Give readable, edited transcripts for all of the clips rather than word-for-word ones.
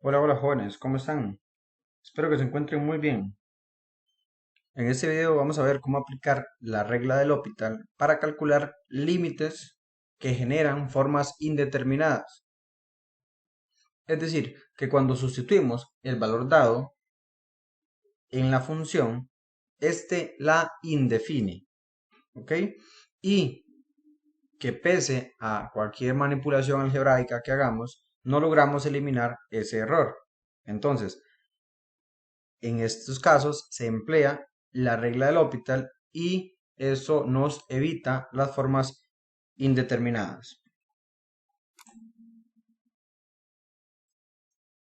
Hola, hola jóvenes, ¿cómo están? Espero que se encuentren muy bien. En este video vamos a ver cómo aplicar la regla del L'Hopital para calcular límites que generan formas indeterminadas. Es decir, que cuando sustituimos el valor dado en la función, este la indefine, ¿ok? Y que pese a cualquier manipulación algebraica que hagamos, no logramos eliminar ese error. Entonces, en estos casos se emplea la regla del L'Hopital y eso nos evita las formas indeterminadas.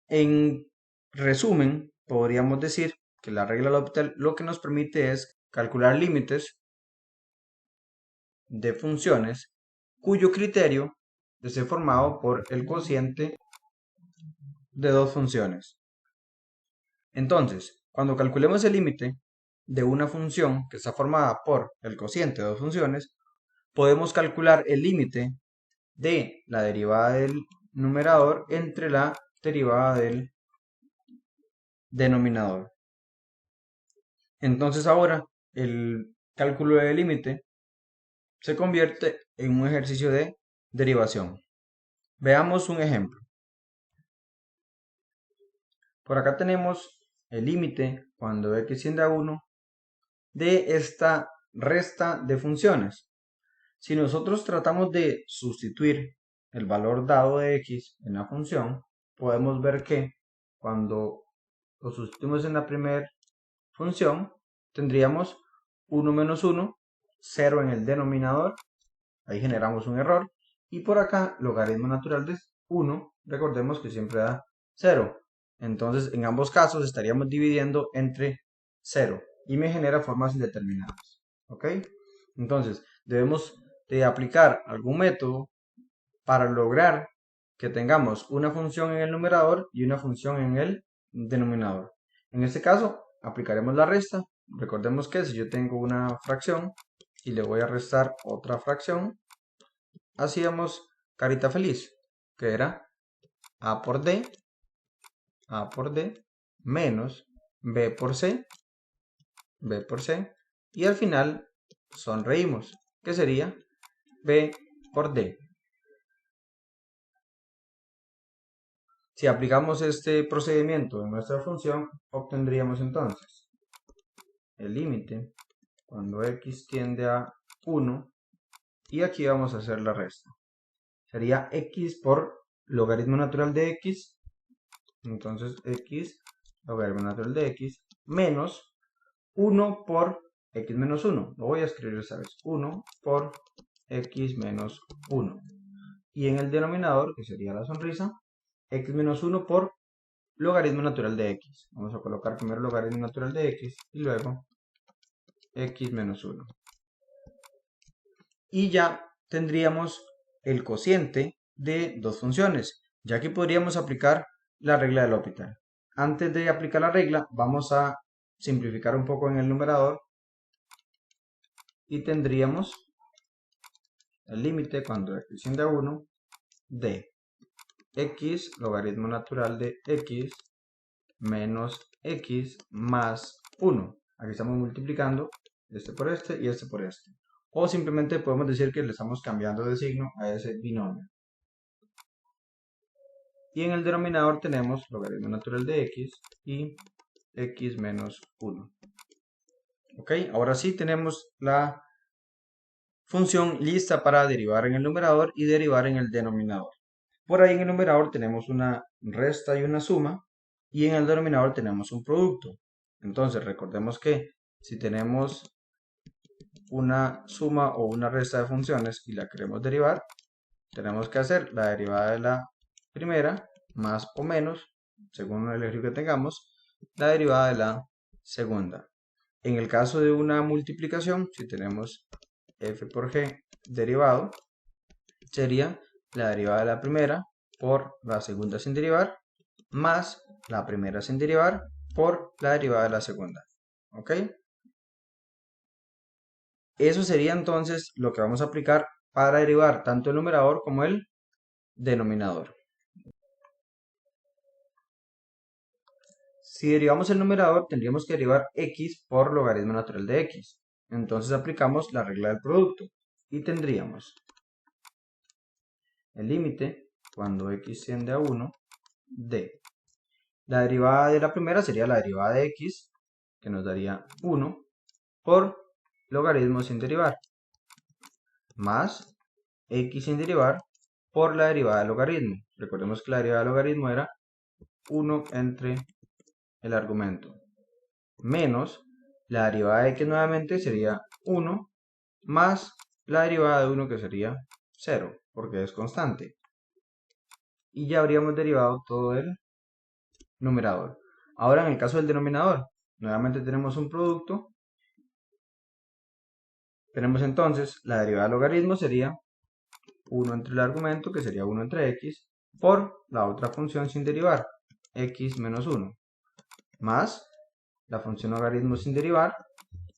En resumen, podríamos decir que la regla del L'Hopital lo que nos permite es calcular límites de funciones cuyo criterio esté formado por el cociente de dos funciones. Entonces, cuando calculemos el límite de una función que está formada por el cociente de dos funciones, podemos calcular el límite de la derivada del numerador entre la derivada del denominador. Entonces ahora el cálculo del límite se convierte en un ejercicio de derivación. Veamos un ejemplo. Por acá tenemos el límite cuando x tiende a 1 de esta resta de funciones. Si nosotros tratamos de sustituir el valor dado de x en la función, podemos ver que cuando lo sustituimos en la primera función, tendríamos 1 menos 1, 0 en el denominador, ahí generamos un error, y por acá, logaritmo natural de 1, recordemos que siempre da 0. Entonces, en ambos casos estaríamos dividiendo entre 0 y me genera formas indeterminadas. ¿Ok? Entonces, debemos de aplicar algún método para lograr que tengamos una función en el numerador y una función en el denominador. En este caso, aplicaremos la resta. Recordemos que si yo tengo una fracción y le voy a restar otra fracción, hacíamos carita feliz, que era a por d menos b por c, y al final sonreímos, que sería b por d. Si aplicamos este procedimiento en nuestra función, obtendríamos entonces el límite cuando x tiende a 1 y aquí vamos a hacer la resta. Sería x por logaritmo natural de x, entonces x logaritmo natural de x menos 1 por x menos 1. Lo voy a escribir esta vez. 1 por x menos 1. Y en el denominador, que sería la sonrisa, x menos 1 por logaritmo natural de x. Vamos a colocar primero logaritmo natural de x y luego x menos 1. Y ya tendríamos el cociente de dos funciones, ya que podríamos aplicar la regla del L'Hopital. Antes de aplicar la regla, vamos a simplificar un poco en el numerador y tendríamos el límite cuando x tiende a 1 de x logaritmo natural de x menos x más 1. Aquí estamos multiplicando este por este y este por este. O simplemente podemos decir que le estamos cambiando de signo a ese binomio. Y en el denominador tenemos logaritmo natural de x y x menos 1. Ok, ahora sí tenemos la función lista para derivar en el numerador y derivar en el denominador. Por ahí en el numerador tenemos una resta y una suma y en el denominador tenemos un producto. Entonces recordemos que si tenemos una suma o una resta de funciones y la queremos derivar, tenemos que hacer la derivada de la primera más o menos, según el ejercicio que tengamos, la derivada de la segunda. En el caso de una multiplicación, si tenemos f por g derivado, sería la derivada de la primera por la segunda sin derivar, más la primera sin derivar por la derivada de la segunda. ¿Ok? Eso sería entonces lo que vamos a aplicar para derivar tanto el numerador como el denominador. Si derivamos el numerador, tendríamos que derivar x por logaritmo natural de x. Entonces aplicamos la regla del producto y tendríamos el límite cuando x tiende a 1 de la derivada de la primera sería la derivada de x, que nos daría 1 por logaritmo sin derivar, más x sin derivar por la derivada del logaritmo. Recordemos que la derivada del logaritmo era 1 entre el argumento, menos la derivada de x nuevamente sería 1, más la derivada de 1 que sería 0, porque es constante. Y ya habríamos derivado todo el numerador. Ahora en el caso del denominador, nuevamente tenemos un producto. Tenemos entonces la derivada del logaritmo sería 1 entre el argumento, que sería 1 entre x, por la otra función sin derivar, x menos 1, más la función logaritmo sin derivar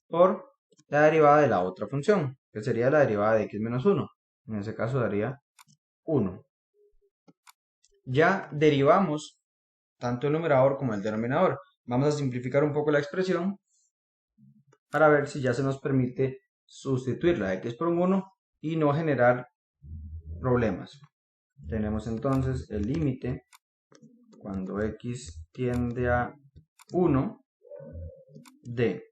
por la derivada de la otra función, que sería la derivada de x menos 1. En ese caso daría 1. Ya derivamos tanto el numerador como el denominador. Vamos a simplificar un poco la expresión para ver si ya se nos permite sustituir la x por un 1 y no generar problemas. Tenemos entonces el límite cuando x tiende a 1 de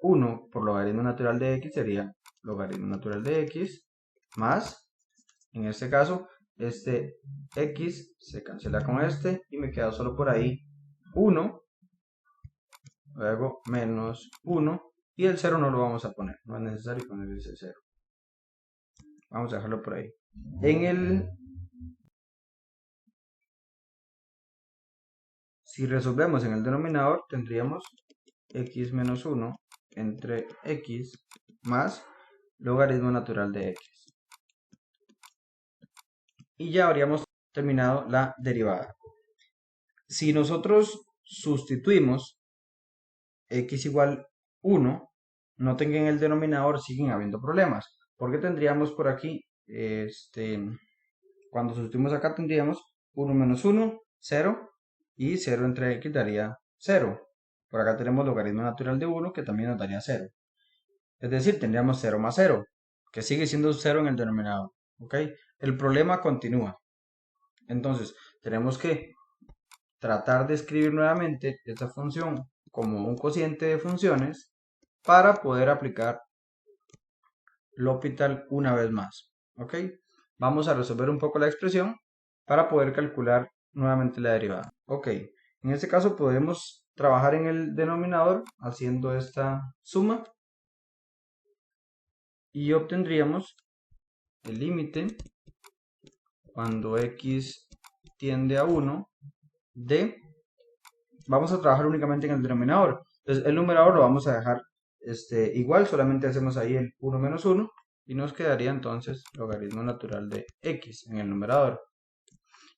1 por logaritmo natural de x sería logaritmo natural de x más, en este caso, este x se cancela con este y me queda solo por ahí 1, luego menos 1 y el 0 no lo vamos a poner, no es necesario poner ese 0. Vamos a dejarlo por ahí. Si resolvemos en el denominador, tendríamos x menos 1 entre x más logaritmo natural de x. Y ya habríamos terminado la derivada. Si nosotros sustituimos x igual 1, noten que en el denominador siguen habiendo problemas. Porque tendríamos por aquí, cuando sustituimos acá tendríamos 1 menos 1, 0, y 0 entre x daría 0. Por acá tenemos logaritmo natural de 1 que también nos daría 0. Es decir, tendríamos 0 más 0, que sigue siendo 0 en el denominador. ¿Ok? El problema continúa. Entonces, tenemos que tratar de escribir nuevamente esta función como un cociente de funciones para poder aplicar L'Hopital una vez más. ¿Ok? Vamos a resolver un poco la expresión para poder calcular nuevamente la derivada. Ok, en este caso podemos trabajar en el denominador haciendo esta suma y obtendríamos el límite cuando x tiende a 1 de, vamos a trabajar únicamente en el denominador, entonces el numerador lo vamos a dejar igual, solamente hacemos ahí el 1 menos 1 y nos quedaría entonces logaritmo natural de x en el numerador.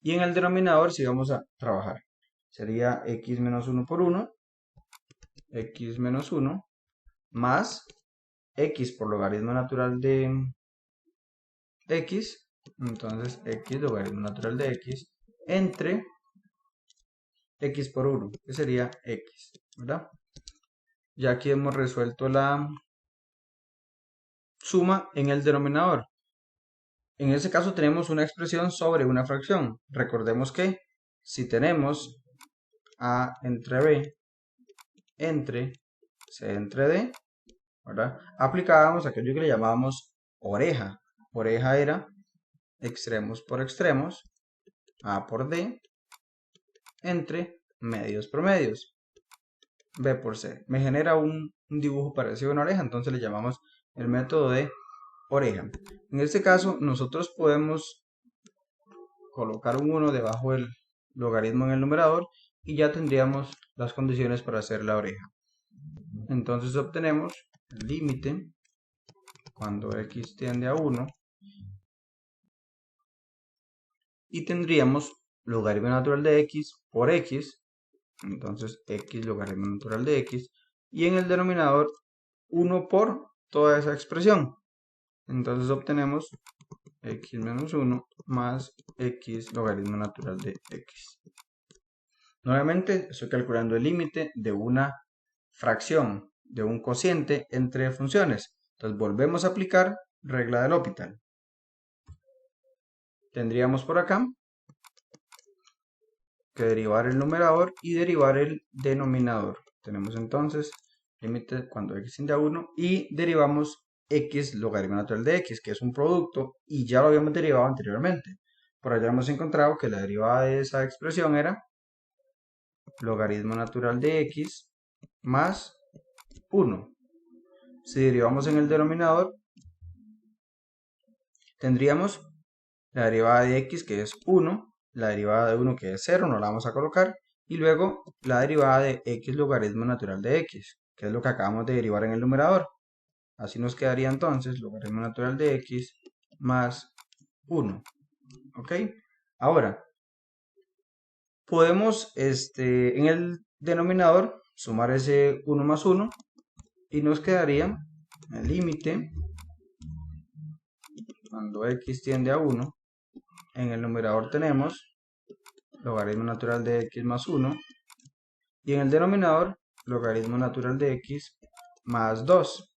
Y en el denominador sí vamos a trabajar, sería x menos 1 por 1, x menos 1, más x por logaritmo natural de x, entonces x logaritmo natural de x, entre x por 1, que sería x, ¿verdad? Ya aquí hemos resuelto la suma en el denominador. En ese caso tenemos una expresión sobre una fracción. Recordemos que si tenemos a entre b entre c entre d, ¿verdad? Aplicábamos aquello que le llamábamos oreja. Oreja era extremos por extremos, a por d, entre medios por medios, b por c. Me genera un dibujo parecido a una oreja, entonces le llamamos el método de oreja. En este caso, nosotros podemos colocar un 1 debajo del logaritmo en el numerador y ya tendríamos las condiciones para hacer la oreja. Entonces obtenemos el límite cuando x tiende a 1 y tendríamos logaritmo natural de x por x, entonces x logaritmo natural de x, y en el denominador 1 por toda esa expresión. Entonces obtenemos x menos 1 más x logaritmo natural de x. Nuevamente estoy calculando el límite de una fracción, de un cociente entre funciones. Entonces volvemos a aplicar regla del L'Hopital. Tendríamos por acá que derivar el numerador y derivar el denominador. Tenemos entonces límite cuando x tiende a 1 y derivamos x logaritmo natural de x, que es un producto y ya lo habíamos derivado anteriormente. Por allá hemos encontrado que la derivada de esa expresión era logaritmo natural de x más 1. Si derivamos en el denominador, tendríamos la derivada de x, que es 1, la derivada de 1, que es 0, no la vamos a colocar, y luego la derivada de x logaritmo natural de x, que es lo que acabamos de derivar en el numerador. Así nos quedaría entonces logaritmo natural de x más 1. ¿Ok? Ahora, podemos en el denominador sumar ese 1 más 1 y nos quedaría el límite cuando x tiende a 1. En el numerador tenemos logaritmo natural de x más 1 y en el denominador logaritmo natural de x más 2.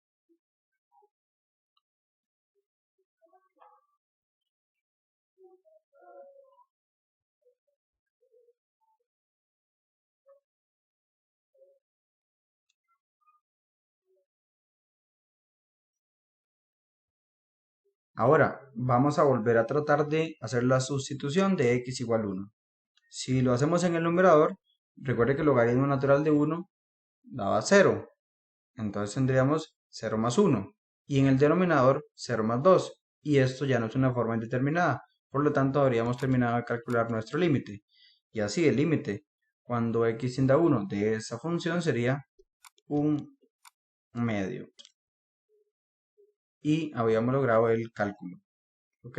Ahora vamos a volver a tratar de hacer la sustitución de x igual 1. Si lo hacemos en el numerador, recuerde que el logaritmo natural de 1 daba 0. Entonces tendríamos 0 más 1. Y en el denominador 0 más 2. Y esto ya no es una forma indeterminada. Por lo tanto, habríamos terminado de calcular nuestro límite. Y así el límite, cuando x tiende a 1 de esa función, sería un medio. Y habíamos logrado el cálculo. ¿Ok?